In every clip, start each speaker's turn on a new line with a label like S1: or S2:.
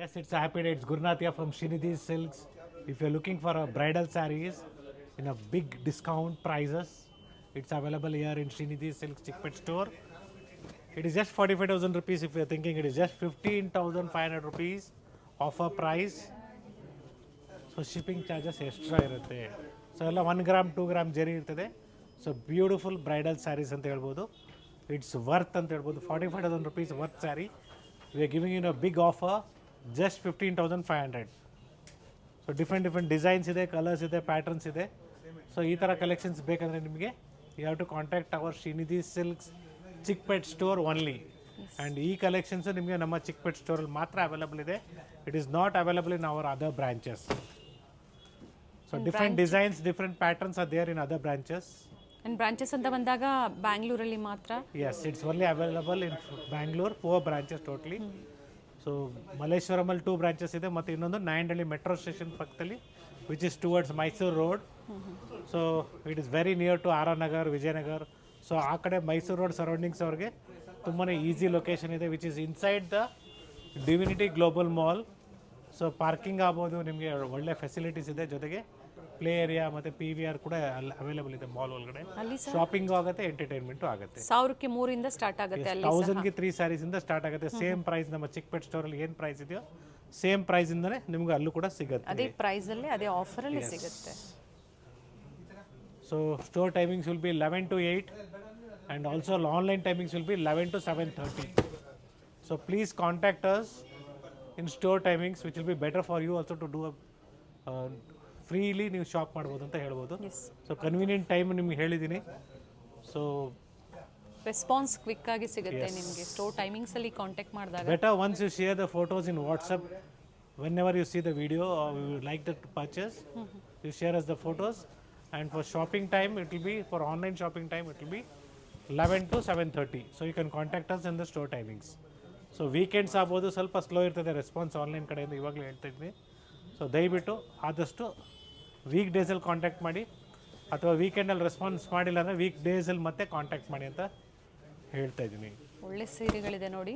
S1: Yes, it's a happy day. It's Gurnathia from Srinidhi Silks. If you're looking for a bridal sarees in a big discount prices, it's available here in Srinidhi Silks Chickpet store. It is just 45,000 rupees. If you're thinking it is just 15,500 rupees offer price. So shipping charges extra ಇರುತ್ತೆ. So ಎಲ್ಲ 1 gram 2 gram ಜರಿ ಇರ್ತದೆ. So beautiful bridal saris ಅಂತ ಹೇಳ್ಬೋದು. It's worth ಅಂತ ಹೇಳ್ಬೋದು. 45,000 rupees worth sari. We are giving in a big offer just 15,500. So different designs ಇದೆ, colours ಇದೆ, ಪ್ಯಾಟರ್ನ್ಸ್ ಇದೆ. ಸೊ ಈ ಥರ ಕಲೆಕ್ಷನ್ಸ್ ಬೇಕಂದರೆ ನಿಮಗೆ you have to contact our Srinidhi Silks Chickpet store only. And ಈ ಕಲೆಕ್ಷನ್ಸು ನಿಮಗೆ ನಮ್ಮ ಚಿಕ್ಪೇಟ್ ಸ್ಟೋರಲ್ಲಿ ಮಾತ್ರ ಅವೈಲಬಲ್ ಇದೆ. It is not available in our other branches. So different designs, different patterns are there in other branches.
S2: And branches ಅಂತ ಬಂದಾಗ ಬ್ಯಾಂಗ್ಳೂರಲ್ಲಿ ಮಾತ್ರ?
S1: Yes, it's only available in Bangalore, 4 branches totally. So ಮಲ್ಲೇಶ್ವರಮಲ್ಲಿ 2 branches ಇದೆ ಮತ್ತು ಇನ್ನೊಂದು Nayandahalli metro station ಪಕ್ಕದಲ್ಲಿ which is towards Mysore road. So it is very near to R R Nagar, Vijayanagar. So ಆ ಕಡೆ ಮೈಸೂರು ರೋಡ್ ಸರೌಂಡಿಂಗ್ಸ್ ಅವ್ರಿಗೆ ತುಂಬಾ ಈಸಿ ಲೊಕೇಶನ್ ಇದೆ, which is inside the Divinity Global Mall. So parking ಆಗ್ಬೋದು, ನಿಮಗೆ ಒಳ್ಳೆ ಫೆಸಿಲಿಟೀಸ್ ಇದೆ, ಜೊತೆಗೆ ಪ್ಲೇ ಏರಿಯಾ ಮತ್ತು ಪಿ ವಿ ಆರ್ ಕೂಡ ಅಲ್ಲಿ ಅವೈಲೇಬಲ್ ಇದೆ ಮಾಲ್ ಒಳಗಡೆ. ಶಾಪಿಂಗ್ ಆಗುತ್ತೆ, ಎಂಟರ್ಟೈನ್ಮೆಂಟು ಆಗುತ್ತೆ.
S2: 1,000ಕ್ಕೆ 3 ಸ್ಟಾರ್ಟ್ ಆಗುತ್ತೆ,
S1: 1000ಗೆ 3 ಸ್ಯಾರೀಸ್ ಇಂದ ಸ್ಟಾರ್ಟ್ ಆಗುತ್ತೆ. ಸೇಮ್ ಪ್ರೈಸ್ ನಮ್ಮ ಚಿಕ್ಪೇಟ್ ಸ್ಟೋರಲ್ಲಿ ಏನು ಪ್ರೈಸ್ ಇದೆಯೋ ಸೇಮ್ ಪ್ರೈಸ್ ಇಂದನೇ ನಿಮ್ಗೆ ಅಲ್ಲೂ ಕೂಡ ಸಿಗುತ್ತೆ.
S2: ಅದೇ ಪ್ರೈಸ್ ಅಲ್ಲಿ ಅದೇ ಆಫರ್ ಅಲ್ಲಿ ಸಿಗುತ್ತೆ.
S1: So store timings will be 11 to 8 and also online timings will be 11 to 7:30. So please contact us in store timings, which will be better for you also to do a freely ನೀವು shop ಮಾಡ್ಬೋದು ಅಂತ ಹೇಳ್ಬೋದು. So convenient time ನಿಮ್ಗೆ ಹೇಳಿದ್ದೀನಿ. So
S2: response quick ಆಗಿ ಸಿಗುತ್ತೆ ನಿಮಗೆ store timings ಅಲ್ಲಿ ಕಾಂಟ್ಯಾಕ್ಟ್ ಮಾಡಿದಾಗ.
S1: Better once you share the photos in WhatsApp whenever you see the video or you would like to purchase, you share us the photos. And for shopping time it will be, for online shopping time it will be 11 to 7:30. So you can contact us in the store timings. So weekends ಆಗ್ಬೋದು, ಸ್ವಲ್ಪ slow ಇರ್ತದೆ response online ಕಡೆಯಿಂದ, ಇವಾಗಲೇ ಹೇಳ್ತಾ ಇದ್ದೀನಿ. So ದಯವಿಟ್ಟು ಆದಷ್ಟು weak ಡೇಸಲ್ಲಿ ಕಾಂಟ್ಯಾಕ್ಟ್ ಮಾಡಿ, ಅಥವಾ ವೀಕೆಂಡಲ್ಲಿ ರೆಸ್ಪಾನ್ಸ್ ಮಾಡಿಲ್ಲ ಅಂದರೆ ವೀಕ್ ಡೇಸಲ್ಲಿ ಮತ್ತೆ ಕಾಂಟ್ಯಾಕ್ಟ್ ಮಾಡಿ ಅಂತ ಹೇಳ್ತಾ ಇದ್ದೀನಿ.
S2: ಒಳ್ಳೆ ಸೀರೆಗಳಿದೆ ನೋಡಿ.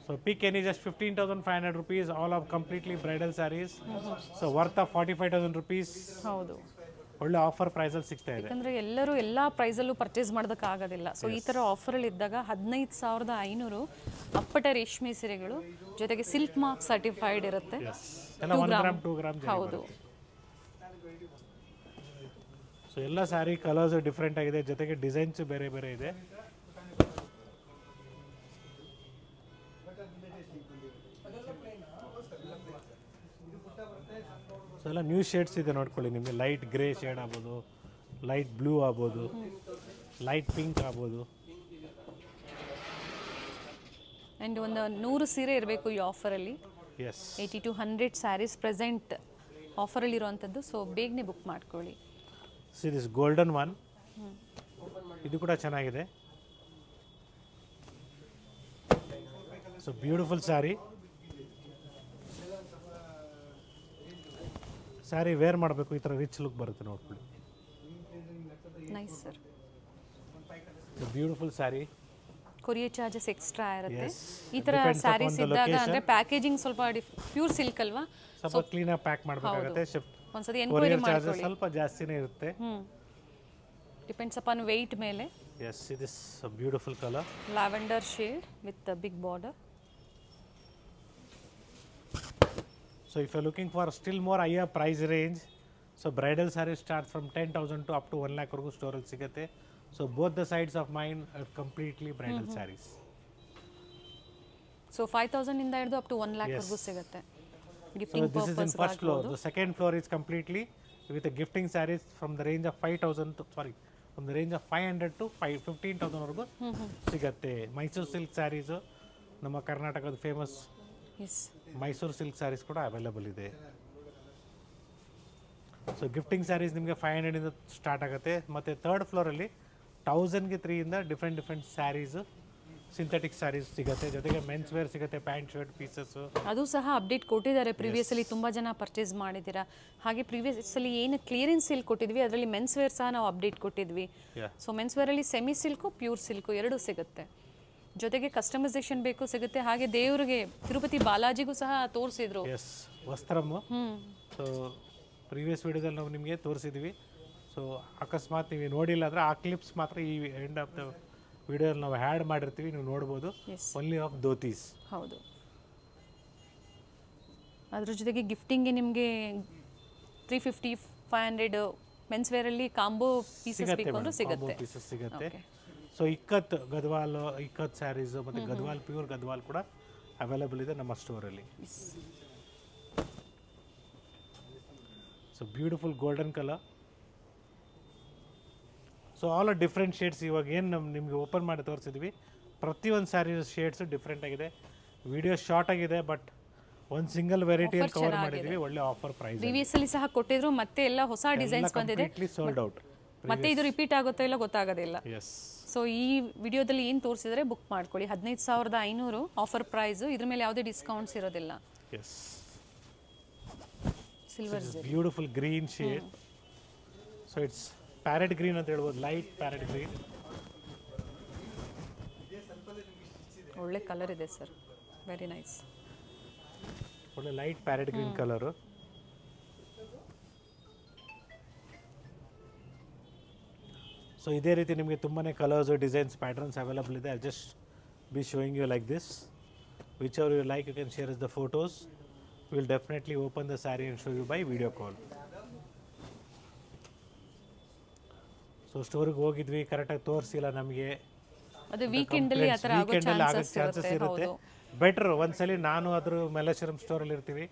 S1: So pick any just 15,500 rupees, all of completely bridal saris. So worth of 45,000 rupees.
S2: ಹೌದು,
S1: ಒಳ್ಳೆ ಆಫರ್ ಪ್ರೈಸಲ್ಲಿ ಸಿಗ್ತಾ ಇದೆ.
S2: ಯಾಕಂದರೆ ಎಲ್ಲರೂ ಎಲ್ಲ ಪ್ರೈಸಲ್ಲೂ ಪರ್ಚೇಸ್ ಮಾಡೋದಕ್ಕಾಗೋದಿಲ್ಲ. ಸೊ ಈ ಥರ ಆಫರಲ್ಲಿ ಇದ್ದಾಗ 15,500 ಅಪ್ಪಟ ರೇಷ್ಮೆ ಸೀರೆಗಳು, ಜೊತೆಗೆ ಸಿಲ್ಕ್ ಮಾರ್ಕ್ ಸರ್ಟಿಫೈಡ್ ಇರುತ್ತೆ.
S1: 1 ಗ್ರಾಮ್ 2 ಗ್ರಾಮ್.
S2: ಹೌದು.
S1: ಸೊ ಎಲ್ಲ ಸ್ಯಾರಿ ಕಲರ್ಸ್ ಡಿಫ್ರೆಂಟ್ ಆಗಿದೆ, ಜೊತೆಗೆ ಡಿಸೈನ್ಸ್ ಬೇರೆ ಬೇರೆ ಇದೆ. ಸೊ ಎಲ್ಲ ನ್ಯೂ ಶೇಡ್ಸ್ ಇದೆ ನೋಡ್ಕೊಳ್ಳಿ. ನಿಮಗೆ ಲೈಟ್ ಗ್ರೇ ಶೇಡ್ ಆಗ್ಬೋದು, ಲೈಟ್ ಬ್ಲೂ ಆಗ್ಬೋದು, ಲೈಟ್ ಪಿಂಕ್ ಆಗ್ಬೋದು.
S2: ಆ್ಯಂಡ್ ಒಂದು 100 ಸೀರೆ ಇರಬೇಕು ಈ ಆಫರಲ್ಲಿ. 80 to 100 ಸ್ಯಾರೀಸ್ ಪ್ರೆಸೆಂಟ್ ಆಫರಲ್ಲಿ ಇರುವಂಥದ್ದು. ಸೊ ಬೇಗನೆ ಬುಕ್ ಮಾಡ್ಕೊಳ್ಳಿ.
S1: ಸಿ ದಿಸ್ ಗೋಲ್ಡನ್ ಒನ್, ಇದು ಕೂಡ ಚೆನ್ನಾಗಿದೆ. So beautiful sari. Sari wear ಮಾಡಬೇಕು, ಈ ಥರ ರಿಚ್ ಲುಕ್ ಬರುತ್ತೆ ನೋಡ್ಕೊಳ್ಳಿ.
S2: Nice sir.
S1: Beautiful sari.
S2: Courier charges extra ಇರುತ್ತೆ ಈ ಥರ ಸ್ಯಾರೀಸ್ ಇದ್ದಾಗ. ಅಂದರೆ ಪ್ಯಾಕೇಜಿಂಗ್ ಸ್ವಲ್ಪ ಪ್ಯೂರ್ ಸಿಲ್ಕ್ ಅಲ್ವಾ,
S1: ಸ್ವಲ್ಪ ಕ್ಲೀನಾಗಿ ಪ್ಯಾಕ್ ಮಾಡಬೇಕಾಗುತ್ತೆ.
S2: ಒಂದ್ಸತಿ ಎನ್ಕ್ವೈರಿ
S1: ಚಾರ್ಜಸ್ ಸ್ವಲ್ಪ ಜಾಸ್ತಿನೇ ಇರುತ್ತೆ.
S2: ಡಿಪೆಂಡ್ಸ್ ಅಪಾನ್ ವೆಯ್ಟ್ ಮೇಲೆ.
S1: Yes, it is a beautiful colour.
S2: Lavender shade with big border.
S1: So if you're looking for still more higher price range, so bridal sarees start from 10,000 to up to 1 lakh ವರೆಗೂ ಸ್ಟೋರಲ್ಲಿ ಸಿಗುತ್ತೆ. So both the sides of mine are completely bridal sarees.
S2: So 5,000 ಇಂದ ಹಿಡಿದು up to 1 lakh ವರೆಗೂ ಸಿಗುತ್ತೆ. Gifting
S1: purpose. This is in first floor. The second floor is completely with the gifting sarees from the range of 5,000 to, sorry, from the range of 500 to 15,000 ವರೆಗೂ ಸಿಗುತ್ತೆ. Mysuru silk saris ನಮ್ಮ ಕರ್ನಾಟಕದ famous Mysuru silk saris ಕೂಡ available ಇದೆ. So gifting saris ನಿಮಗೆ 500 ಇಂದ start ಆಗುತ್ತೆ. ಮತ್ತು ಥರ್ಡ್ ಫ್ಲೋರಲ್ಲಿ 1000ಗೆ 3 ಇಂದ ಡಿಫ್ರೆಂಟ್ ಸ್ಯಾರೀಸು, ಸಿಂಥೆಟಿಕ್ ಸ್ಯಾರೀಸ್ ಸಿಗುತ್ತೆ, ಜೊತೆಗೆ ಮೆನ್ಸ್ ವೇರ್ ಸಿಗುತ್ತೆ, ಪ್ಯಾಂಟ್ ಶರ್ಟ್ ಪೀಸಸ್ಸು.
S2: ಅದು ಸಹ ಅಪ್ಡೇಟ್ ಕೊಟ್ಟಿದ್ದಾರೆ. ಪ್ರೀವಿಯಸ್ಸಲ್ಲಿ ತುಂಬ ಜನ ಪರ್ಚೇಸ್ ಮಾಡಿದ್ದೀರಾ. ಹಾಗೆ ಪ್ರೀವಿಯಸ್ಸಲ್ಲಿ ಏನು ಕ್ಲಿಯರೆನ್ಸ್ ಸೇಲ್ ಕೊಟ್ಟಿದ್ವಿ, ಅದರಲ್ಲಿ ಮೆನ್ಸ್ ವೇರ್ ಸಹ ನಾವು ಅಪ್ಡೇಟ್ ಕೊಟ್ಟಿದ್ವಿ. ಸೊ ಮೆನ್ಸ್ ವೇರಲ್ಲಿ ಸೆಮಿ ಸಿಲ್ಕು, ಪ್ಯೂರ್ ಸಿಲ್ಕು ಎರಡೂ ಸಿಗುತ್ತೆ. ಜೊತೆಗೆ ಕಸ್ಟಮೈಸೇಷನ್ ಬೇಕು ಸಿಗುತ್ತೆ, ಹಾಗೆ ದೇವರಿಗೆ ತಿರುಪತಿ ಬಾಲಾಜಿಗೂ ಸಹ ತೋರಿಸಿದ್ರು.
S1: ಎಸ್, ವಸ್ತ್ರಮ್ಮು. ಸೊ ಪ್ರೀವಿಯಸ್ ವಿಡಿಯೋದಲ್ಲಿ ನಾವು ನಿಮಗೆ ತೋರಿಸಿದ್ವಿ. ಸೊ ಅಕಸ್ಮಾತ್ ನೀವು ನೋಡಿಲ್ಲ ಅಂದರೆ ಆ ಕ್ಲಿಪ್ಸ್ ಮಾತ್ರ ಈ ಎಂಡ್ ಆಫ್ ದ ವಿಡಿಯೋದಲ್ಲಿ ನಾವು ಆ್ಯಡ್ ಮಾಡಿರ್ತೀವಿ, ನೀವು ನೋಡ್ಬೋದು. Only of dhotis.
S2: ಹೌದು. ಅದ್ರ ಜೊತೆಗೆ ಗಿಫ್ಟಿಂಗ್ಗೆ ನಿಮಗೆ 350, 500 ಮೆನ್ಸ್ ವೇರಲ್ಲಿ ಕಾಂಬೋ ಪೀಸಸ್ ಬೇಕು ಅಂದ್ರೆ ಸಿಗುತ್ತೆ.
S1: ಪೀಸಸ್ ಸಿಗುತ್ತೆ. ಸೊ ಇಕ್ಕತ್ ಗದ್ವಾಲ್, ಇಕ್ಕತ್ ಸ್ಯಾರೀಸು ಮತ್ತು ಗದ್ವಾಲ್, ಪ್ಯೂರ್ ಗದ್ವಾಲ್ ಕೂಡ ಅವೈಲೇಬಲ್ ಇದೆ ನಮ್ಮ ಸ್ಟೋರಲ್ಲಿ. So beautiful golden colour. So all are different shades. ಇವಾಗ ಏನು ನಿಮಗೆ ಓಪನ್ ಮಾಡಿ ತೋರಿಸಿದ್ವಿ, ಪ್ರತಿಯೊಂದು ಸ್ಯಾರಿ ಶೇಡ್ಸು ಡಿಫ್ರೆಂಟ್ ಆಗಿದೆ. ವಿಡಿಯೋ ಶಾರ್ಟ್ ಆಗಿದೆ, ಬಟ್ ಒಂದು ಸಿಂಗಲ್ ವೆರೈಟಿಯಲ್ಲಿ ಕವರ್ ಮಾಡಿದ್ವಿ. ಒಳ್ಳೆ ಆಫರ್ ಪ್ರೈಸ್.
S2: ಪ್ರೀವಿಯಸ್ ಅಲ್ಲಿ ಸಹ ಕೊಟ್ಟಿದ್ರು, ಮತ್ತೆ ಎಲ್ಲ ಹೊಸ ಡಿಸೈನ್ಸ್ ಬಂದಿದೆ.
S1: Sold out.
S2: ಮತ್ತೆ ಇದು ರಿಪೀಟ್ ಆಗುತ್ತೋ ಇಲ್ಲ ಗೊತ್ತಾಗೋದಿಲ್ಲ. ಸೊ ಈ ವಿಡಿಯೋದಲ್ಲಿ ಏನು ತೋರಿಸಿದರೆ ಬುಕ್ ಮಾಡ್ಕೊಳ್ಳಿ. 15,500 ಆಫರ್ ಪ್ರೈಸು. ಇದ್ರ ಮೇಲೆ ಯಾವುದೇ ಡಿಸ್ಕೌಂಟ್ಸ್ ಇರೋದಿಲ್ಲ. Silver
S1: beautiful green shade. So it's parrot green ಅಂತ ಹೇಳ್ಬೋದು, ಲೈಟ್ ಪ್ಯಾರೆಟ್ ಗ್ರೀನ್.
S2: ಒಳ್ಳೆ ಕಲರ್ ಇದೆ ಸರ್, ವೆರಿ ನೈಸ್.
S1: ಒಳ್ಳೆ ಲೈಟ್ ಪ್ಯಾರೆಟ್ ಗ್ರೀನ್ ಕಲರು. ಸೊ ಇದೇ ರೀತಿ ನಿಮಗೆ ತುಂಬಾ ಕಲರ್ಸು, ಡಿಸೈನ್ಸ್, ಪ್ಯಾಟರ್ನ್ಸ್ ಅವೈಲೇಬಲ್ ಇದೆ. I just be showing you like this. Whichever you like, you can share is the photos. Will definitely open the sari and show you by video call. So ಸ್ಟೋರಿಗೆ ಹೋಗಿದ್ವಿ, ಕರೆಕ್ಟಾಗಿ ತೋರಿಸಿಲ್ಲ ನಮಗೆ.
S2: ಅದು ವೀಕೆಂಡಲ್ಲಿ ಆ ಥರ ಆಗೋ
S1: ಚಾನ್ಸಸ್ ಇರುತ್ತೆ. ಬೆಟ್ರ್ ಒಂದ್ಸಲಿ ನಾನು ಅದ್ರ ಮಲ್ಲೇಶ್ವರಂ ಸ್ಟೋರಲ್ಲಿ ಇರ್ತೀವಿ.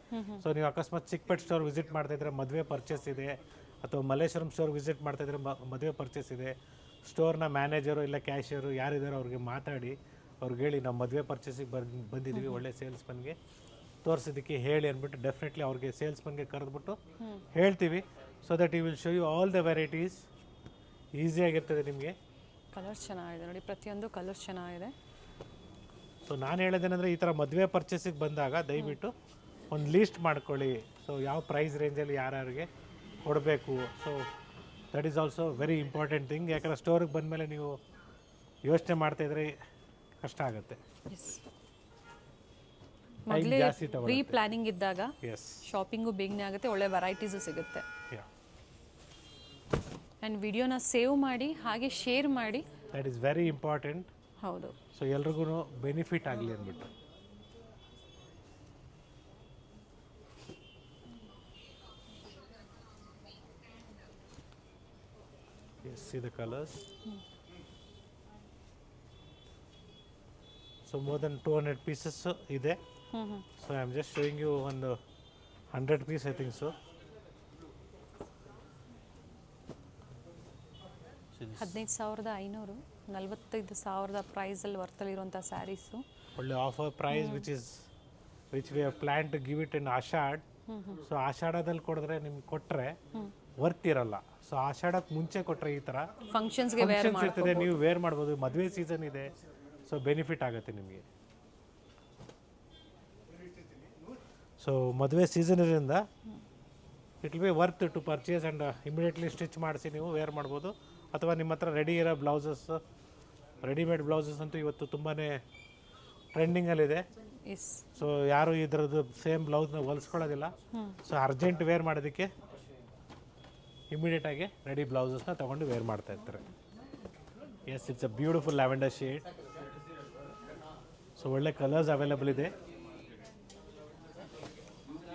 S1: ಸೊ ನೀವು ಅಕಸ್ಮಾತ್ ಚಿಕ್ಕಪೇಟೆ ಸ್ಟೋರ್ ವಿಸಿಟ್ ಮಾಡ್ತಾ ಇದ್ರೆ ಮದುವೆ ಪರ್ಚೇಸ್ ಇದೆ, ಅಥವಾ ಮಲ್ಲೇಶ್ವರಂ ಸ್ಟೋರ್ ವಿಸಿಟ್ ಮಾಡ್ತಾ ಇದ್ರೆ ಮದುವೆ ಪರ್ಚೇಸ್ ಇದೆ, ಸ್ಟೋರ್ನ ಮ್ಯಾನೇಜರು ಇಲ್ಲ ಕ್ಯಾಶಿಯರು ಯಾರಿದ್ದಾರೋ ಅವ್ರಿಗೆ ಮಾತಾಡಿ ಅವ್ರಿಗೆ ಹೇಳಿ ನಾವು ಮದುವೆ ಪರ್ಚೇಸಿಗೆ ಬಂದಿದ್ವಿ, ಒಳ್ಳೆ ಸೇಲ್ಸ್ಮನ್ಗೆ ತೋರಿಸೋದಕ್ಕೆ ಹೇಳಿ ಅಂದ್ಬಿಟ್ಟು ಡೆಫಿನೆಟ್ಲಿ ಅವ್ರಿಗೆ ಸೇಲ್ಸ್ಮನ್ಗೆ ಕರೆದ್ಬಿಟ್ಟು ಹೇಳ್ತೀವಿ. So that you will show you all the varieties. ಈಸಿಯಾಗಿರ್ತದೆ ನಿಮಗೆ.
S2: ಕಲರ್ಸ್ ಚೆನ್ನಾಗಿದೆ ನೋಡಿ, ಪ್ರತಿಯೊಂದು ಕಲರ್ಸ್ ಚೆನ್ನಾಗಿದೆ.
S1: ಸೊ ನಾನು ಹೇಳೋದೇನೆಂದರೆ, ಈ ಥರ ಮದುವೆ ಪರ್ಚೇಸಿಗೆ ಬಂದಾಗ ದಯವಿಟ್ಟು ಒಂದು ಲೀಸ್ಟ್ ಮಾಡ್ಕೊಳ್ಳಿ. ಸೊ ಯಾವ ಪ್ರೈಸ್ ರೇಂಜಲ್ಲಿ ಯಾರ್ಯಾರಿಗೆ ಕೊಡಬೇಕು. So that is also very important thing. ಯಾಕಂದರೆ ಸ್ಟೋರಿಗೆ ಬಂದಮೇಲೆ ನೀವು ಯೋಚನೆ ಮಾಡ್ತಾಯಿದ್ರೆ ಕಷ್ಟ ಆಗುತ್ತೆ.
S2: ಜಾಸ್ತಿ ಪ್ರೀ ಪ್ಲಾನಿಂಗ್ ಇದ್ದಾಗ ಶಾಪಿಂಗು ಬೇಗನೆ ಆಗುತ್ತೆ, ಒಳ್ಳೆ ವೆರೈಟೀಸು ಸಿಗುತ್ತೆ. ಆ್ಯಂಡ್ ವಿಡಿಯೋನ ಸೇವ್ ಮಾಡಿ ಹಾಗೆ ಶೇರ್ ಮಾಡಿ.
S1: That is very important.
S2: ಹೌದು.
S1: ಸೊ ಎಲ್ರಿಗೂ ಬೆನಿಫಿಟ್ ಆಗಲಿ ಅಂದ್ಬಿಟ್ಟು. Yes, see the colours. So more than 200 pieces ಇದೆ. So I am just showing you ಒಂದು 100 ಪೀಸ್ ಐ ಥಿಂಕ್. ಸೊ
S2: 15,500, 45,000 ಪ್ರೈಸಲ್ಲಿ ವರ್ತಲ್ಲಿರುವಂಥ ಸ್ಯಾರೀಸು.
S1: ಒಳ್ಳೆ offer price which we have plan to give it in Ashadh. So ಆಷಾಢದಲ್ಲಿ ಕೊಡಿದ್ರೆ ನಿಮ್ಗೆ ಕೊಟ್ಟರೆ ವರ್ತ್ ಇರಲ್ಲ. ಸೊ ಆಷಾಢಕ್ಕೆ ಮುಂಚೆ ಕೊಟ್ಟರೆ ಈ ಥರ
S2: ಫಂಕ್ಷನ್ಸ್ಗೆ
S1: ಇರ್ತದೆ, ನೀವು ವೇರ್ ಮಾಡ್ಬೋದು. ಮದುವೆ ಸೀಸನ್ ಇದೆ, ಸೊ ಬೆನಿಫಿಟ್ ಆಗುತ್ತೆ ನಿಮಗೆ. ಸೊ ಮದುವೆ ಸೀಸನ್ ಇರೋದ್ರಿಂದ it will be worth to purchase and immediately stitch ಮಾಡಿಸಿ ನೀವು ವೇರ್ ಮಾಡ್ಬೋದು. ಅಥವಾ ನಿಮ್ಮ ಹತ್ರ ರೆಡಿ ಇರೋ ಬ್ಲೌಸಸ್, ರೆಡಿಮೇಡ್ ಬ್ಲೌಸಸ್ ಅಂತೂ ಇವತ್ತು ತುಂಬಾ ಟ್ರೆಂಡಿಂಗಲ್ಲಿದೆ. ಸೊ ಯಾರು ಇದರದ್ದು ಸೇಮ್ ಬ್ಲೌಸ್ನ ಹೊಲಿಸ್ಕೊಳ್ಳೋದಿಲ್ಲ. ಸೊ ಅರ್ಜೆಂಟ್ ವೇರ್ ಮಾಡೋದಕ್ಕೆ ಇಮಿಡಿಯೇಟಾಗಿ ರೆಡಿ ಬ್ಲೌಸಸ್ನ ತೊಗೊಂಡು ವೇರ್ ಮಾಡ್ತಾ ಇರ್ತಾರೆ. Yes, it's a beautiful lavender shade. So ಒಳ್ಳೆ ಕಲರ್ಸ್ ಅವೈಲೇಬಲ್ ಇದೆ.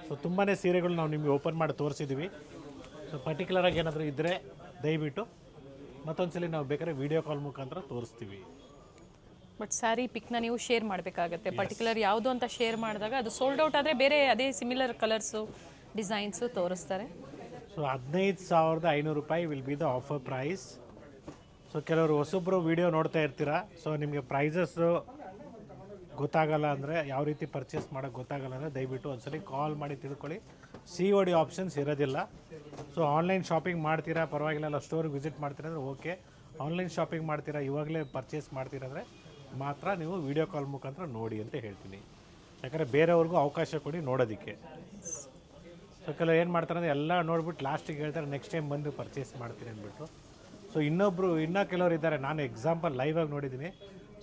S1: ಸೊ ತುಂಬಾ ಸೀರೆಗಳು ನಾವು ನಿಮಗೆ ಓಪನ್ ಮಾಡಿ ತೋರಿಸಿದ್ದೀವಿ. ಸೊ ಪರ್ಟಿಕ್ಯುಲರಾಗಿ ಏನಾದರೂ ಇದ್ದರೆ ದಯವಿಟ್ಟು ಮತ್ತೊಂದ್ಸಲಿ ನಾವು ಬೇಕಾದ್ರೆ ವಿಡಿಯೋ ಕಾಲ್ ಮುಖಾಂತರ ತೋರಿಸ್ತೀವಿ.
S2: ಬಟ್ ಸ್ಯಾರಿ ಪಿಕ್ನ ನೀವು ಶೇರ್ ಮಾಡಬೇಕಾಗತ್ತೆ. ಪರ್ಟಿಕ್ಯುಲರ್ ಯಾವುದು ಅಂತ ಶೇರ್ ಮಾಡಿದಾಗ ಅದು ಸೋಲ್ಡ್ ಔಟ್ ಆದರೆ ಬೇರೆ ಅದೇ ಸಿಮಿಲರ್ ಕಲರ್ಸು, ಡಿಸೈನ್ಸು ತೋರಿಸ್ತಾರೆ.
S1: ಸೊ 15,500 ರೂಪಾಯಿ will be the offer price. So ಕೆಲವರು ಹೊಸೊಬ್ಬರು ವಿಡಿಯೋ ನೋಡ್ತಾ ಇರ್ತೀರಾ. ಸೊ ನಿಮಗೆ ಪ್ರೈಸಸ್ಸು ಗೊತ್ತಾಗಲ್ಲ ಅಂದರೆ, ಯಾವ ರೀತಿ ಪರ್ಚೇಸ್ ಮಾಡೋಕ್ಕೆ ಗೊತ್ತಾಗಲ್ಲ ಅಂದರೆ ದಯವಿಟ್ಟು ಒಂದ್ಸಲಿ ಕಾಲ್ ಮಾಡಿ ತಿಳ್ಕೊಳ್ಳಿ. COD ಆಪ್ಷನ್ಸ್ ಇರೋದಿಲ್ಲ. ಸೊ ಆನ್ಲೈನ್ ಶಾಪಿಂಗ್ ಮಾಡ್ತೀರಾ ಪರವಾಗಿಲ್ಲ, ಸ್ಟೋರಿಗೆ ವಿಸಿಟ್ ಮಾಡ್ತೀರಾ ಅಂದರೆ ಓಕೆ. ಆನ್ಲೈನ್ ಶಾಪಿಂಗ್ ಮಾಡ್ತೀರಾ, ಇವಾಗಲೇ ಪರ್ಚೇಸ್ ಮಾಡ್ತೀರಂದರೆ ಮಾತ್ರ ನೀವು ವಿಡಿಯೋ ಕಾಲ್ ಮುಖಾಂತರ ನೋಡಿ ಅಂತ ಹೇಳ್ತೀನಿ. ಯಾಕಂದರೆ ಬೇರೆಯವ್ರಿಗೂ ಅವಕಾಶ ಕೊಡಿ ನೋಡೋದಕ್ಕೆ. ಸೊ ಕೆಲವು ಏನು ಮಾಡ್ತಾರೆ ಅಂದರೆ ಎಲ್ಲ ನೋಡ್ಬಿಟ್ಟು ಲಾಸ್ಟಿಗೆ ಹೇಳ್ತಾರೆ ನೆಕ್ಸ್ಟ್ ಟೈಮ್ ಬಂದು ಪರ್ಚೇಸ್ ಮಾಡ್ತೀನಿ ಅಂದ್ಬಿಟ್ಟು. ಸೊ ಇನ್ನೂ ಕೆಲವರು ಇದ್ದಾರೆ, ನಾನು ಎಕ್ಸಾಂಪಲ್ ಲೈವಾಗಿ ನೋಡಿದ್ದೀನಿ.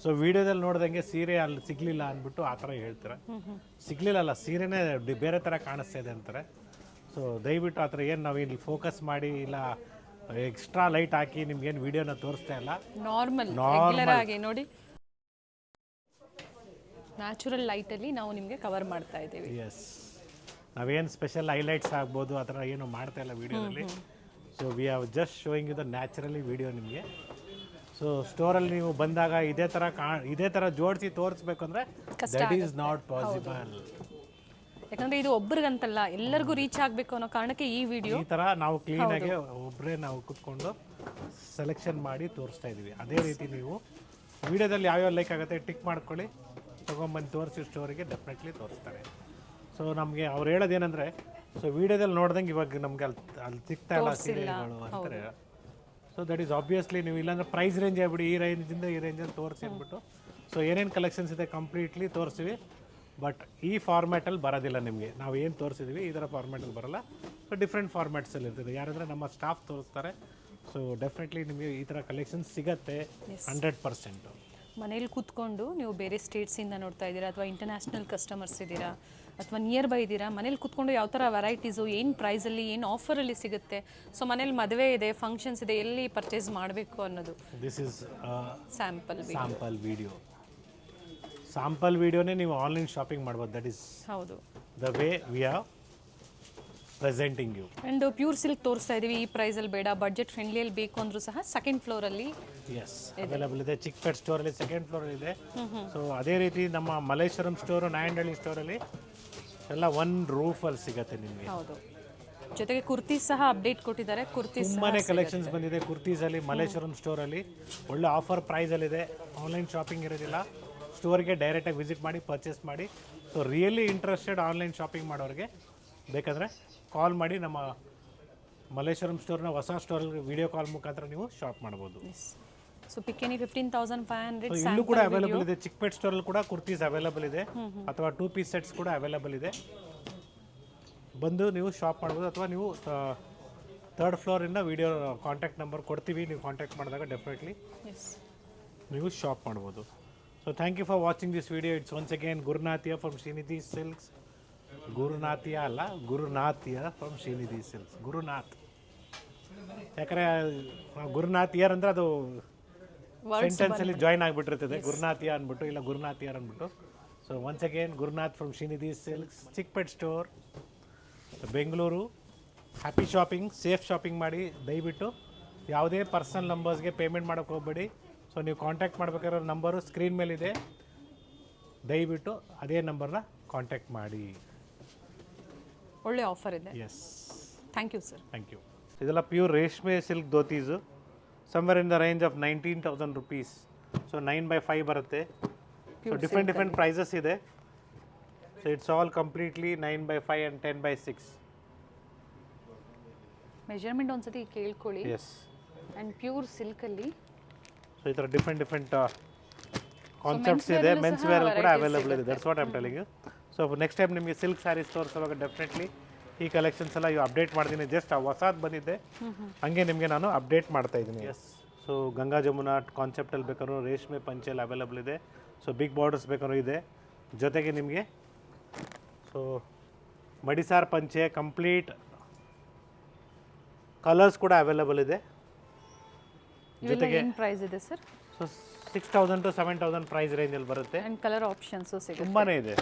S1: ಸೊ ವಿಡಿಯೋದಲ್ಲಿ ನೋಡ್ದಂಗೆ ಸೀರೆ ಅಲ್ಲಿ ಸಿಗ್ಲಿಲ್ಲ ಅಂದ್ಬಿಟ್ಟು ಆ ಥರ ಹೇಳ್ತಾರೆ. ಸಿಗ್ಲಿಲ್ಲ ಅಲ್ಲ, ಸೀರೆನೇ ಬೇರೆ ಥರ ಕಾಣಿಸ್ತಾ ಇದೆ ಅಂತಾರೆ. ಸೊ ದಯವಿಟ್ಟು ಆ ಥರ ಏನು ನಾವು ಇಲ್ಲಿ ಫೋಕಸ್ ಮಾಡಿ ಇಲ್ಲ ಎಕ್ಸ್ಟ್ರಾ ಲೈಟ್ ಹಾಕಿ ನಿಮ್ಗೇನು ವಿಡಿಯೋನ ತೋರಿಸ್ತಾ ಇಲ್ಲ.
S2: ನಾರ್ಮಲ್ ರೆಗ್ಯುಲರ್ ಆಗಿ ನೋಡಿ ನ್ಯಾಚುರಲ್ ಲೈಟಲ್ಲಿ ನಾವು ನಿಮಗೆ ಕವರ್ ಮಾಡ್ತಾ ಇದ್ದೀವಿ.
S1: ಎಸ್, ನಾವೇನು ಸ್ಪೆಷಲ್ ಹೈಲೈಟ್ಸ್ ಆಗ್ಬೋದು ಆ ಥರ ಏನು ಮಾಡ್ತಾ ಇಲ್ಲ ವಿಡಿಯೋದಲ್ಲಿ. So we are just showing you the naturally video ನಿಮಗೆ. ಸೊ ಸ್ಟೋರಲ್ಲಿ ನೀವು ಬಂದಾಗ ಇದೇ ಥರ ಜೋಡಿಸಿ ತೋರಿಸ್ಬೇಕು ಅಂದರೆ ದಟ್ ಈಸ್ ನಾಟ್ ಪಾಸಿಬಲ್.
S2: ಯಾಕಂದ್ರೆ ಇದು ಒಬ್ರಿಗಂತಲ್ಲ ಎಲ್ಲರಿಗೂ ರೀಚ್ ಆಗಬೇಕು ಅನ್ನೋ ಕಾರಣಕ್ಕೆ ಈ ವಿಡಿಯೋ
S1: ಈ ಥರ ನಾವು ಕ್ಲೀನಾಗಿ ಒಬ್ಬರೇ ನಾವು ಕೂತ್ಕೊಂಡು ಸೆಲೆಕ್ಷನ್ ಮಾಡಿ ತೋರಿಸ್ತಾ ಇದ್ದೀವಿ. ಅದೇ ರೀತಿ ನೀವು ವಿಡಿಯೋದಲ್ಲಿ ಯಾವ್ಯಾವ ಲೈಕ್ ಆಗುತ್ತೆ ಟಿಕ್ ಮಾಡ್ಕೊಳ್ಳಿ, ತೊಗೊಂಬಂದು ತೋರಿಸಿ ಸ್ಟೋರಿಗೆ ಡೆಫಿನೆಟ್ಲಿ ತೋರಿಸ್ತಾರೆ. ಸೊ ನಮಗೆ ಅವ್ರು ಹೇಳೋದೇನೆಂದರೆ, ಸೊ ವಿಡಿಯೋದಲ್ಲಿ ನೋಡ್ದಂಗೆ ಇವಾಗ ನಮ್ಗೆ ಅಲ್ಲಿ ಸಿಗ್ತಾ ಇಲ್ಲ ಸೀರೆಗಳು ಅಂತಾರೆ. ಸೊ ದಟ್ ಈಸ್ ಆಬ್ವಿಯಸ್ಲಿ ನೀವು ಇಲ್ಲಾಂದ್ರೆ ಪ್ರೈಸ್ ರೇಂಜ್ ಆಗ್ಬಿಡಿ, ಈ ರೇಂಜಿಂದ ಈ ರೇಂಜಲ್ಲಿ ತೋರಿಸಿ ಅಂದ್ಬಿಟ್ಟು. ಸೊ ಏನೇನು ಕಲೆಕ್ಷನ್ಸ್ ಇದೆ ಕಂಪ್ಲೀಟ್ಲಿ ತೋರಿಸ್ತೀವಿ. ಬಟ್ ಈ ಫಾರ್ಮ್ಯಾಟಲ್ಲಿ ಬರೋದಿಲ್ಲ ನಿಮಗೆ. ನಾವು ಏನು ತೋರಿಸಿದ್ವಿ ಈ ಥರ ಫಾರ್ಮ್ಯಾಟಲ್ಲಿ ಬರೋಲ್ಲ. ಸೊ ಡಿಫ್ರೆಂಟ್ ಫಾರ್ಮ್ಯಾಟ್ಸಲ್ಲಿ ಇರ್ತದೆ. ಯಾರಂದರೆ ನಮ್ಮ ಸ್ಟಾಫ್ ತೋರಿಸ್ತಾರೆ. ಸೊ ಡೆಫಿನೆಟ್ಲಿ ನಿಮಗೆ ಈ ಥರ ಕಲೆಕ್ಷನ್ಸ್ ಸಿಗತ್ತೆ 100%.
S2: ಮನೇಲಿ ಕೂತ್ಕೊಂಡು ನೀವು ಬೇರೆ ಸ್ಟೇಟ್ಸಿಂದ ನೋಡ್ತಾ ಇದ್ದೀರಾ ಅಥವಾ ಇಂಟರ್ನ್ಯಾಷನಲ್ ಕಸ್ಟಮರ್ಸ್ ಇದ್ದೀರಾ ಅಥವಾ ನಿಯರ್ ಬೈ ಇದ್ದೀರಾ, ಮನೇಲಿ ಕೂತ್ಕೊಂಡು ಯಾವ ಥರ ವೆರೈಟೀಸು ಏನು ಪ್ರೈಸಲ್ಲಿ ಏನು ಆಫರಲ್ಲಿ ಸಿಗುತ್ತೆ, ಸೊ ಮನೇಲಿ ಮದುವೆ ಇದೆ ಫಂಕ್ಷನ್ಸ್ ಇದೆ ಎಲ್ಲಿ ಪರ್ಚೇಸ್ ಮಾಡಬೇಕು ಅನ್ನೋದು
S1: ದಿಸ್ ಇಸ್
S2: ಸ್ಯಾಂಪಲ್
S1: ವಿಡಿಯೋನೇ ನೀವು ಆನ್ಲೈನ್ ಶಾಪಿಂಗ್ ಮಾಡ್ಬೋದು. ದಟ್ ಈಸ್
S2: ಹೌದು
S1: the way we are presenting you.
S2: And pure silk ತೋರಿಸ್ತಾ ಇದ್ದೀವಿ. ಈ ಪ್ರೈಸಲ್ಲಿ ಬೇಡ, ಬಡ್ಜೆಟ್ ಫ್ರೆಂಡ್ಲಿಯಲ್ಲಿ ಬೇಕು ಅಂದರೂ ಸಹ ಸೆಕೆಂಡ್ ಫ್ಲೋರಲ್ಲಿ
S1: ಎಸ್ ಅವೈಲೇಬಲ್ ಇದೆ. ಚಿಕ್ಕಪೇಟ್ ಸ್ಟೋರಲ್ಲಿ ಸೆಕೆಂಡ್ ಫ್ಲೋರಲ್ಲಿ ಇದೆ. ಸೊ ಅದೇ ರೀತಿ ನಮ್ಮ ಮಲ್ಲೇಶ್ವರಂ ಸ್ಟೋರು, ನಾಯಂಡಹಳ್ಳಿ ಸ್ಟೋರಲ್ಲಿ ಎಲ್ಲ ಒನ್ ರೂಫಲ್ಲಿ ಸಿಗುತ್ತೆ ನಿಮಗೆ.
S2: ಹೌದು, ಜೊತೆಗೆ ಕುರ್ತೀಸ್ ಸಹ ಅಪ್ಡೇಟ್ ಕೊಟ್ಟಿದ್ದಾರೆ. ಕುರ್ತೀಸ್
S1: ತುಂಬಾನೇ ಕಲೆಕ್ಷನ್ಸ್ ಬಂದಿದೆ ಕುರ್ತೀಸಲ್ಲಿ. ಮಲ್ಲೇಶ್ವರಂ ಸ್ಟೋರಲ್ಲಿ ಒಳ್ಳೆ ಆಫರ್ ಪ್ರೈಸಲ್ಲಿದೆ. ಆನ್ಲೈನ್ ಶಾಪಿಂಗ್ ಇರೋದಿಲ್ಲ, ಸ್ಟೋರ್ಗೆ ಡೈರೆಕ್ಟಾಗಿ ವಿಸಿಟ್ ಮಾಡಿ ಪರ್ಚೇಸ್ ಮಾಡಿ. So really interested online shopping ಮಾಡೋರಿಗೆ ಬೇಕಾದರೆ ಕಾಲ್ ಮಾಡಿ. ನಮ್ಮ ಮಲ್ಲೇಶ್ವರಂ ಸ್ಟೋರ್ನ ಹೊಸ ಸ್ಟೋರಲ್ಲಿ ವಿಡಿಯೋ ಕಾಲ್ ಮುಖಾಂತರ ನೀವು ಶಾಪ್ ಮಾಡ್ಬೋದು.
S2: ಸೊ ಪಿಕೆನಿ 15,500
S1: ಇಲ್ಲೂ ಕೂಡ ಅವೈಲೇಬಲ್ ಇದೆ. ಚಿಕ್ಕಪೇಟ್ ಸ್ಟೋರಲ್ಲಿ ಕೂಡ ಕುರ್ತೀಸ್ ಅವೈಲೇಬಲ್ ಇದೆ, ಅಥವಾ 2 ಪೀಸ್ ಸೆಟ್ಸ್ ಕೂಡ ಅವೈಲೇಬಲ್ ಇದೆ. ಬಂದು ನೀವು ಶಾಪ್ ಮಾಡ್ಬೋದು. ಅಥವಾ ನೀವು 3rd ಫ್ಲೋರಿಂದ ವಿಡಿಯೋ ಕಾಂಟ್ಯಾಕ್ಟ್ ನಂಬರ್ ಕೊಡ್ತೀವಿ, ನೀವು ಕಾಂಟ್ಯಾಕ್ಟ್ ಮಾಡಿದಾಗ ಡೆಫಿನೆಟ್ಲಿ ನೀವು ಶಾಪ್ ಮಾಡ್ಬೋದು. So thank you for watching this video. It's once again Gurunathiya from Shrinidhi silks. Gurunathiya ಅಲ್ಲ, ಗುರುನಾಥಿಯಾ ಫ್ರಮ್ ಶ್ರೀನಿಧಿ ಸಿಲ್ಕ್ಸ್. ಗುರುನಾಥ್ ಯಾಕಂದರೆ ಗುರುನಾಥಿಯರ್ ಅಂದರೆ ಅದು ಸೆಂಟೆನ್ಸಲ್ಲಿ ಜಾಯ್ನ್ ಆಗಿಬಿಟ್ಟಿರ್ತದೆ. ಗುರುನಾಥಿಯಾ ಅಂದ್ಬಿಟ್ಟು, ಇಲ್ಲ ಗುರುನಾಥಿಯರ್ ಅಂದ್ಬಿಟ್ಟು. So once again Gurunath from Shrinidhi silks, Chickpet store, Bengaluru. Happy shopping, safe shopping ಮಾಡಿ. ದಯವಿಟ್ಟು ಯಾವುದೇ ಪರ್ಸನಲ್ ನಂಬರ್ಸ್ಗೆ ಪೇಮೆಂಟ್ ಮಾಡೋಕ್ಕೆ ಹೋಗಬೇಡಿ. ಸೊ ನೀವು ಕಾಂಟ್ಯಾಕ್ಟ್ ಮಾಡಬೇಕಾಗಿರೋ ನಂಬರು ಸ್ಕ್ರೀನ್ ಮೇಲಿದೆ. ದಯವಿಟ್ಟು ಅದೇ ನಂಬರ್ನ ಕಾಂಟ್ಯಾಕ್ಟ್ ಮಾಡಿ.
S2: ಒಳ್ಳೆ ಆಫರ್ ಇದೆ.
S1: Yes,
S2: thank you sir.
S1: Thank you. ಇದೆಲ್ಲ ಪ್ಯೂರ್ ರೇಷ್ಮೆ silk dhotis. Somewhere in the range of 19,000 rupees. So 9/5 ಬರುತ್ತೆ. ಸೊ ಡಿಫ್ರೆಂಟ್ ಪ್ರೈಸಸ್ ಇದೆ. So it's all completely 9/5 and 10/6.
S2: Measurement ಒಂದ್ಸತಿ ಕೇಳ್ಕೊಳ್ಳಿ.
S1: ಎಸ್,
S2: ಆ್ಯಂಡ್ ಪ್ಯೂರ್ ಸಿಲ್ಕಲ್ಲಿ
S1: ಸೊ ಈ ಥರ ಡಿಫ್ರೆಂಟ್ ಕಾನ್ಸೆಪ್ಟ್ಸ್ ಇದೆ. ಮೆನ್ಸ್ ವೇರ್ ಕೂಡ ಅವೈಲೇಬಲ್ ಇದೆ. That's what I am telling you. So next time ನಿಮಗೆ ಸಿಲ್ಕ್ ಸ್ಯಾರೀಸ್ ತೋರಿಸುವಾಗ ಡೆಫಿನೆಟ್ಲಿ ಈ ಕಲೆಕ್ಷನ್ಸ್ ಎಲ್ಲ ಅಪ್ಡೇಟ್ ಮಾಡ್ತೀನಿ. ಜಸ್ಟ್ ಹೊಸದು ಬಂದಿದ್ದೆ, ಹಂಗೆ ನಿಮಗೆ ನಾನು ಅಪ್ಡೇಟ್ ಮಾಡ್ತಾ ಇದ್ದೀನಿ. ಎಸ್, ಸೊ ಗಂಗಾ ಜಮುನಾ ಕಾನ್ಸೆಪ್ಟಲ್ಲಿ ಬೇಕಾದ್ರೂ ರೇಷ್ಮೆ ಪಂಚೆಲ್ ಅವೈಲೇಬಲ್ ಇದೆ. ಸೊ ಬಿಗ್ ಬಾರ್ಡರ್ಸ್ ಬೇಕಾದ್ರೂ ಇದೆ. ಜೊತೆಗೆ ನಿಮಗೆ ಸೊ ಮಡಿಸಾರ್ ಪಂಚೆ ಕಂಪ್ಲೀಟ್ ಕಲರ್ಸ್ ಕೂಡ ಅವೈಲೇಬಲ್ ಇದೆ.
S2: ಜೊತೆಗೆ ಪ್ರೈಸ್ ಇದೆ ಸರ್.
S1: ಸೊ 6,000 to 7,000 ಪ್ರೈಸ್ ರೇಂಜಲ್ಲಿ ಬರುತ್ತೆ.
S2: ಆ್ಯಂಡ್ ಕಲರ್ ಆಪ್ಷನ್ಸು ಸಿಗುತ್ತೆ.
S1: ತುಂಬಾ ಇದೆ.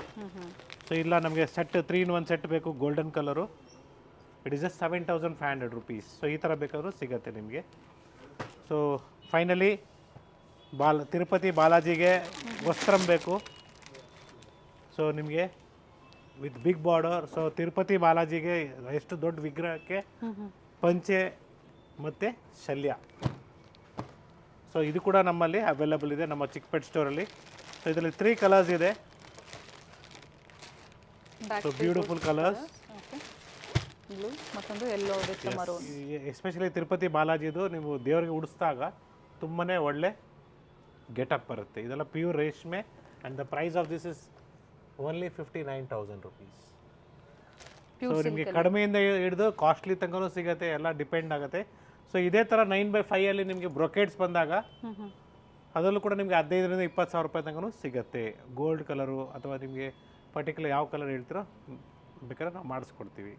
S1: ಸೊ ಇಲ್ಲ ನಮಗೆ ಸೆಟ್ 3-in-1 ಸೆಟ್ ಬೇಕು, golden colour. It is just 7,500 rupees. So ಈ ಥರ ಬೇಕಾದರೂ ಸಿಗುತ್ತೆ ನಿಮಗೆ. ಸೊ ಫೈನಲಿ ತಿರುಪತಿ ಬಾಲಾಜಿಗೆ ವಸ್ತ್ರಂ ಬೇಕು. ಸೊ ನಿಮಗೆ with big border. So Tirupati ಬಾಲಾಜಿಗೆ ಎಷ್ಟು ದೊಡ್ಡ ವಿಗ್ರಹಕ್ಕೆ ಪಂಚೆ ಮತ್ತು ಶಲ್ಯ. ಸೊ ಇದು ಕೂಡ ನಮ್ಮಲ್ಲಿ ಅವೈಲೇಬಲ್ ಇದೆ ನಮ್ಮ ಚಿಕ್ಕಪೇಟ್ ಸ್ಟೋರಲ್ಲಿ. ಸೊ ಇದರಲ್ಲಿ 3 ಕಲರ್ಸ್ ಇದೆ. So beautiful colours.
S2: ಬ್ಲೂ ಮತ್ತೊಂದು yellow with maroon.
S1: Especially Tirupati ಬಾಲಾಜಿದು ನೀವು ದೇವರಿಗೆ ಉಡಿಸಿದಾಗ ತುಂಬಾ ಒಳ್ಳೆ ಗೆಟಪ್ ಬರುತ್ತೆ. ಇದೆಲ್ಲ ಪ್ಯೂರ್ ರೇಷ್ಮೆ. And the price of this is only 59,000 rupees. So ನಿಮಗೆ ಕಡಿಮೆಯಿಂದ ಹಿಡಿದು ಕಾಸ್ಟ್ಲಿ ತನಕನೂ ಸಿಗುತ್ತೆ, ಎಲ್ಲ ಡಿಪೆಂಡ್ ಆಗುತ್ತೆ. ಸೊ ಇದೇ ಥರ 9/5 ಅಲ್ಲಿ ನಿಮಗೆ ಬ್ರೊಕೇಡ್ಸ್ ಬಂದಾಗ ಅದರಲ್ಲೂ ಕೂಡ ನಿಮಗೆ 15,000 20,000 ರೂಪಾಯಿ ತನಕ ಸಿಗುತ್ತೆ. ಗೋಲ್ಡ್ ಕಲರು ಅಥವಾ ನಿಮಗೆ ಪರ್ಟಿಕ್ಯುಲರ್ ಯಾವ ಕಲರ್ ಹೇಳ್ತೀರೋ ಬೇಕಾದ್ರೆ ನಾವು ಮಾಡಿಸ್ಕೊಡ್ತೀವಿ.